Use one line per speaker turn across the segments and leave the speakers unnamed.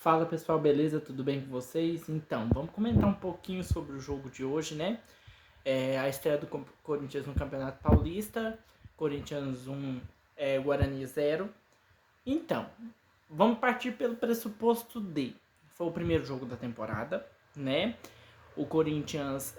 Fala pessoal, beleza? Tudo bem com vocês? Então, vamos comentar um pouquinho sobre o jogo de hoje, né? A estreia do Corinthians no Campeonato Paulista, Corinthians 1, Guarani 0. Então, vamos partir pelo pressuposto de foi o primeiro jogo da temporada, né? O Corinthians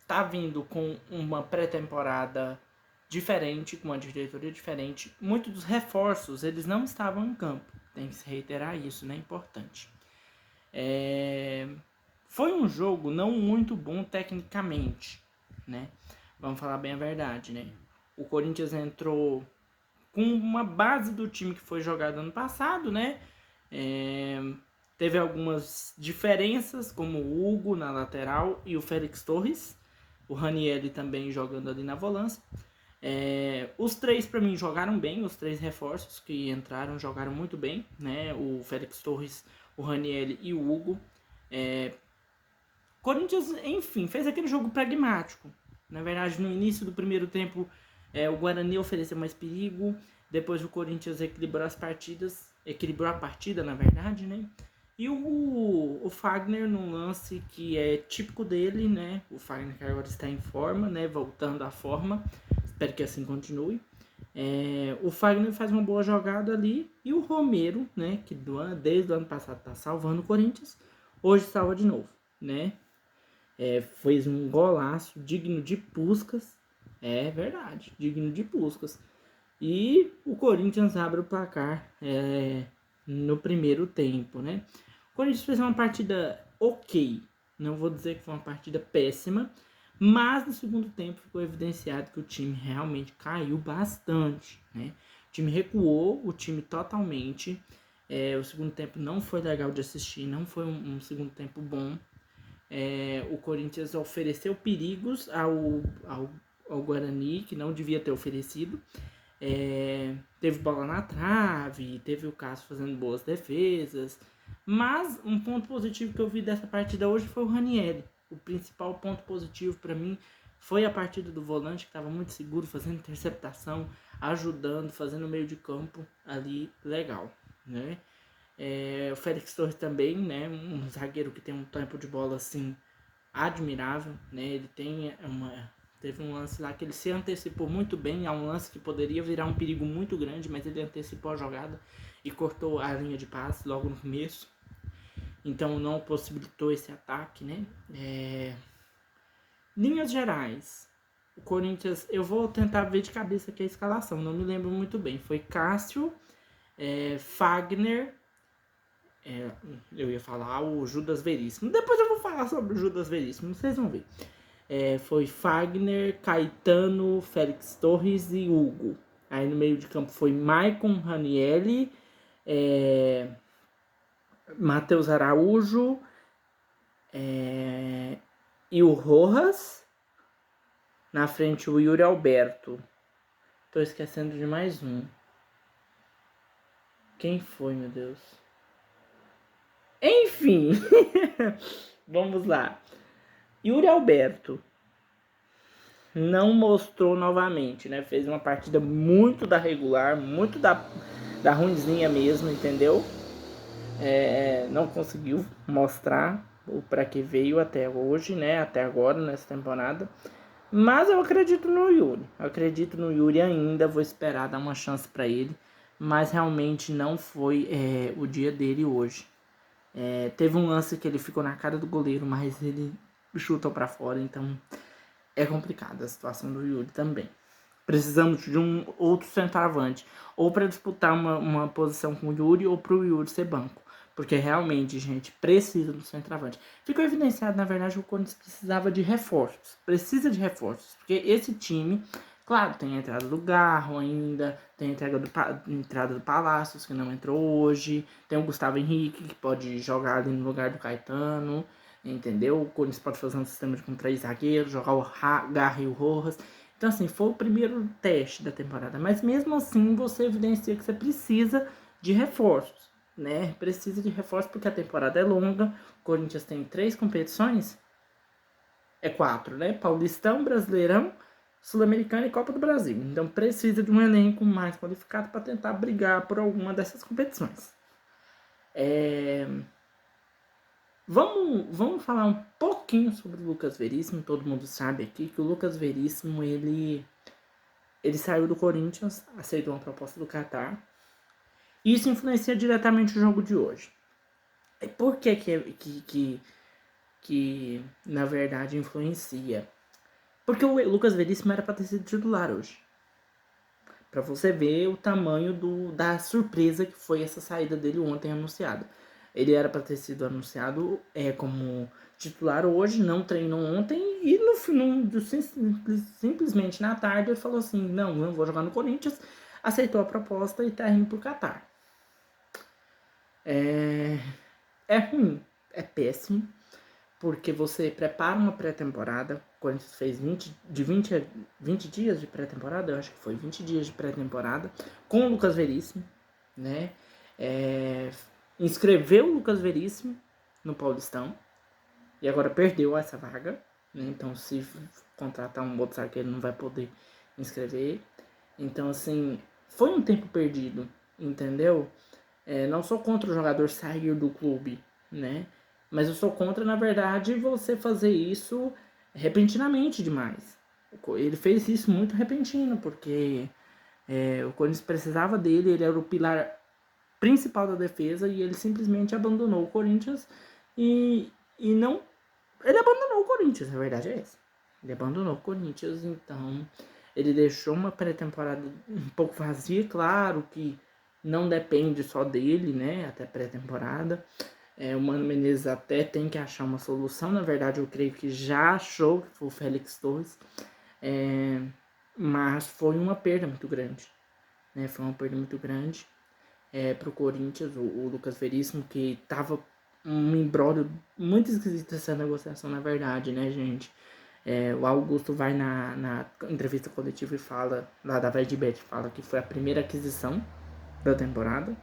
tá vindo com uma pré-temporada diferente, com uma diretoria diferente. Muitos dos reforços, eles não estavam em campo. Tem que se reiterar isso, né? Importante. Foi um jogo não muito bom tecnicamente, né? Vamos falar bem a verdade, né? O Corinthians entrou com uma base do time que foi jogado ano passado, né? Teve algumas diferenças, como o Hugo na lateral e o Félix Torres. O Ranieri também jogando ali na volância. Os três, para mim, jogaram bem. Os três reforços que entraram jogaram muito bem, né? O Félix Torres, o Ranieri e o Hugo. Corinthians, enfim, fez aquele jogo pragmático. Na verdade, no início do primeiro tempo, o Guarani ofereceu mais perigo. Depois o Corinthians equilibrou a partida, na verdade, né? E o Fagner, num lance que é típico dele, né? O Fagner que agora está em forma, né? Voltando à forma. Espero que assim continue. O Fagner faz uma boa jogada ali. E o Romero, né? Que desde o ano passado está salvando o Corinthians. Hoje salva de novo, né? Fez um golaço digno de Puskás. É verdade, digno de Puskás. E o Corinthians abre o placar no primeiro tempo, né? O Corinthians fez uma partida ok. Não vou dizer que foi uma partida péssima. Mas no segundo tempo ficou evidenciado que o time realmente caiu bastante, né? O time recuou, o time totalmente. O segundo tempo não foi legal de assistir, não foi um segundo tempo bom. O Corinthians ofereceu perigos ao Guarani, que não devia ter oferecido. Teve bola na trave, teve o Cássio fazendo boas defesas. Mas um ponto positivo que eu vi dessa partida hoje foi o Ranieri. O principal ponto positivo para mim foi a partida do volante, que estava muito seguro, fazendo interceptação, ajudando, fazendo meio de campo ali legal, né? O Félix Torres também, né? Um zagueiro que tem um tempo de bola assim admirável, né? Ele teve um lance lá que ele se antecipou muito bem a um lance que poderia virar um perigo muito grande, mas ele antecipou a jogada e cortou a linha de passe logo no começo. Então não possibilitou esse ataque, né? Linhas gerais. O Corinthians, eu vou tentar ver de cabeça aqui a escalação, não me lembro muito bem. Foi Cássio, Fagner, eu ia falar o Judas Veríssimo. Depois eu vou falar sobre o Judas Veríssimo, vocês vão ver. Foi Fagner, Caetano, Félix Torres e Hugo. Aí no meio de campo foi Maicon, Ranieri, Matheus Araújo e o Rojas. Na frente o Yuri Alberto. Tô esquecendo de mais um. Quem foi, meu Deus? Enfim, vamos lá. Yuri Alberto não mostrou novamente, né? Fez uma partida muito da regular, muito da ruinzinha mesmo, entendeu? Não conseguiu mostrar o para que veio até hoje, né? Até agora, nessa temporada. Mas eu acredito no Yuri. Eu acredito no Yuri ainda. Vou esperar dar uma chance para ele. Mas realmente não foi o dia dele hoje. Teve um lance que ele ficou na cara do goleiro, mas ele chutou para fora. Então é complicada a situação do Yuri também. Precisamos de um outro centroavante. Ou para disputar uma posição com o Yuri, ou para o Yuri ser banco. Porque realmente, gente, precisa do centroavante. Ficou evidenciado, na verdade, que o Corinthians precisava de reforços. Precisa de reforços. Porque esse time, claro, tem a entrada do Garro ainda, tem a entrada do Palácios, que não entrou hoje, tem o Gustavo Henrique, que pode jogar ali no lugar do Caetano, entendeu? O Corinthians pode fazer um sistema com 3 zagueiros, jogar o Garro e o Rojas. Então, assim, foi o primeiro teste da temporada. Mas mesmo assim, você evidencia que você precisa de reforços, né? Precisa de reforços porque a temporada é longa. O Corinthians tem 3 competições. 4, né? Paulistão, Brasileirão, Sul-Americano e Copa do Brasil. Então, precisa de um elenco mais qualificado para tentar brigar por alguma dessas competições. Vamos falar um pouquinho sobre o Lucas Veríssimo. Todo mundo sabe aqui que o Lucas Veríssimo, ele saiu do Corinthians, aceitou uma proposta do Qatar. E isso influencia diretamente o jogo de hoje. E por que na verdade influencia? Porque o Lucas Veríssimo era para ter sido titular hoje. Para você ver o tamanho da surpresa que foi essa saída dele ontem anunciada. Ele era para ter sido anunciado como titular hoje, não treinou ontem e simplesmente na tarde ele falou assim, não vou jogar no Corinthians, aceitou a proposta e tá indo pro Qatar. É ruim, é péssimo, porque você prepara uma pré-temporada. O Corinthians fez 20 dias de pré-temporada, eu acho que foi 20 dias de pré-temporada, com o Lucas Veríssimo, né? Inscreveu o Lucas Veríssimo no Paulistão, e agora perdeu essa vaga, né? Então se contratar um outro zagueiro não vai poder inscrever. Então assim, foi um tempo perdido, entendeu? Não sou contra o jogador sair do clube, né? Mas eu sou contra, na verdade, você fazer isso repentinamente demais. Ele fez isso muito repentino, porque o Corinthians precisava dele, ele era o pilar principal da defesa e ele simplesmente abandonou o Corinthians e não... Ele abandonou o Corinthians, a verdade é essa. Ele abandonou o Corinthians, então ele deixou uma pré-temporada um pouco vazia, claro que não depende só dele, né, até pré-temporada. O Mano Menezes até tem que achar uma solução, na verdade eu creio que já achou, que foi o Félix Torres, mas foi uma perda muito grande, né, foi uma perda muito grande pro Corinthians, o Lucas Veríssimo, que tava um imbróglio muito esquisito essa negociação, na verdade, né, gente. O Augusto vai na entrevista coletiva e fala, lá da Verdibet, fala que foi a primeira aquisição da temporada.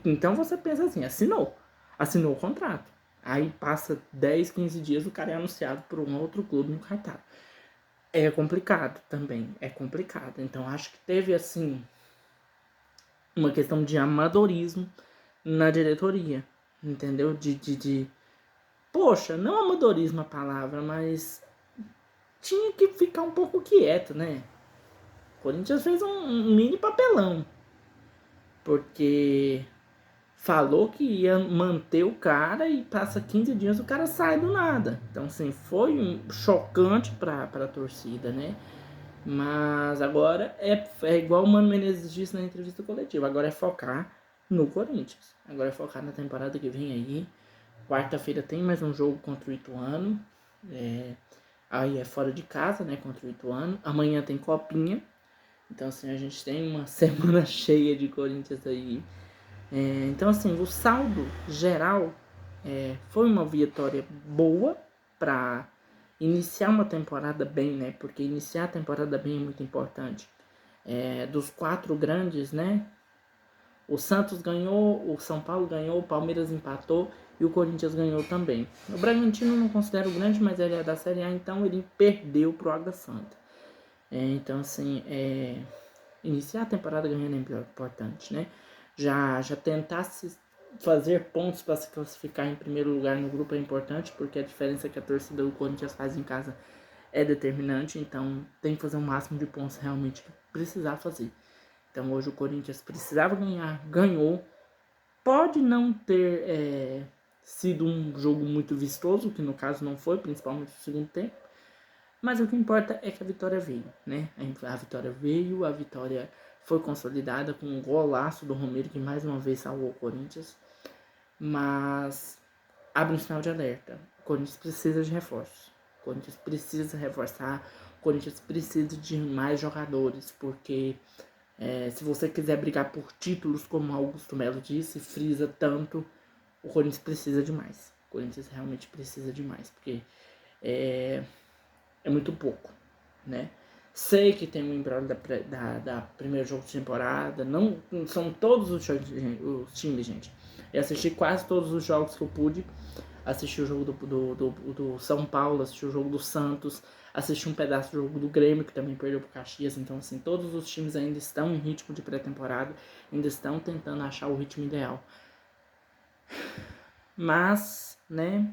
Então você pensa assim, assinou o contrato. Aí passa 10, 15 dias, o cara é anunciado por um outro clube no Qatar. É complicado também, é complicado. Então acho que teve assim uma questão de amadorismo na diretoria, entendeu? Poxa, não amadorismo a palavra, mas tinha que ficar um pouco quieto, né? O Corinthians fez um mini papelão, porque falou que ia manter o cara e passa 15 dias o cara sai do nada. Então, assim, foi chocante pra torcida, né? Mas agora é igual o Mano Menezes disse na entrevista coletiva. Agora é focar no Corinthians. Agora é focar na temporada que vem aí. Quarta-feira tem mais um jogo contra o Ituano. Aí é fora de casa, né? Contra o Ituano. Amanhã tem Copinha. Então, assim, a gente tem uma semana cheia de Corinthians aí. Então, assim, o saldo geral foi uma vitória boa para iniciar uma temporada bem, né? Porque iniciar a temporada bem é muito importante. Dos 4 grandes, né? O Santos ganhou, o São Paulo ganhou, o Palmeiras empatou e o Corinthians ganhou também. O Bragantino não considero grande, mas ele é da Série A, então ele perdeu pro Água Santa. Então, assim, iniciar a temporada ganhando é importante, né? Já tentar fazer pontos para se classificar em primeiro lugar no grupo é importante, porque a diferença que a torcida do Corinthians faz em casa é determinante, então tem que fazer o máximo de pontos realmente que precisar fazer. Então hoje o Corinthians precisava ganhar, ganhou. Pode não ter sido um jogo muito vistoso, que no caso não foi, principalmente no segundo tempo, mas o que importa é que a vitória veio, né? A vitória veio, a vitória foi consolidada com um golaço do Romero, que mais uma vez salvou o Corinthians. Mas abre um sinal de alerta. O Corinthians precisa de reforços. O Corinthians precisa reforçar. O Corinthians precisa de mais jogadores. Porque se você quiser brigar por títulos, como Augusto Melo disse, frisa tanto, o Corinthians precisa de mais. O Corinthians realmente precisa de mais. Porque é muito pouco, né? Sei que tem um embrolho da primeiro jogo de temporada. Não são todos os times, gente. Eu assisti quase todos os jogos que eu pude. Assisti o jogo do São Paulo, assisti o jogo do Santos, assisti um pedaço do jogo do Grêmio, que também perdeu pro Caxias. Então, assim, todos os times ainda estão em ritmo de pré-temporada, ainda estão tentando achar o ritmo ideal. mas, né,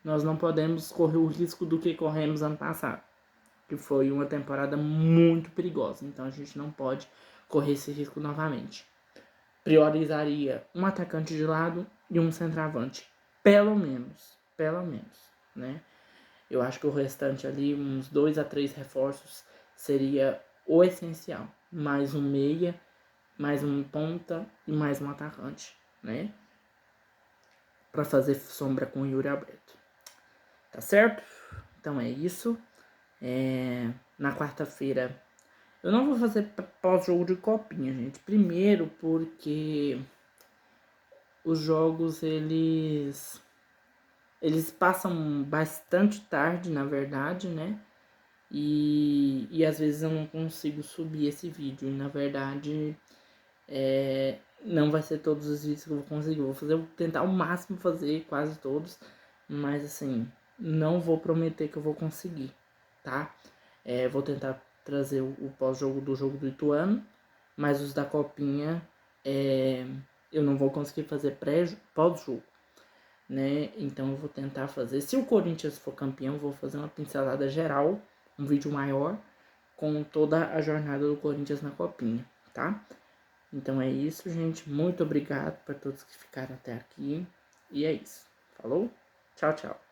nós não podemos correr o risco do que corremos ano passado, que foi uma temporada muito perigosa. Então a gente não pode correr esse risco novamente. Priorizaria um atacante de lado e um centroavante, pelo menos, né? Eu acho que o restante ali, uns 2 a 3 reforços, seria o essencial. Mais um meia, mais um ponta e mais um atacante, né? Para fazer sombra com o Yuri Alberto. Tá certo? Então é isso. Na quarta-feira eu não vou fazer pós-jogo de copinha, gente. Primeiro porque os jogos eles passam bastante tarde, na verdade, né? E às vezes eu não consigo subir esse vídeo. E na verdade, não vai ser todos os vídeos que eu vou conseguir. Vou tentar ao máximo fazer quase todos. Mas assim, não vou prometer que eu vou conseguir, tá? Vou tentar trazer o pós-jogo do jogo do Ituano. Mas os da Copinha, eu não vou conseguir fazer pós-jogo, né? Então eu vou tentar fazer. Se o Corinthians for campeão, eu vou fazer uma pincelada geral, um vídeo maior, com toda a jornada do Corinthians na Copinha, tá? Então é isso, gente. Muito obrigado para todos que ficaram até aqui. E é isso. Falou? Tchau, tchau.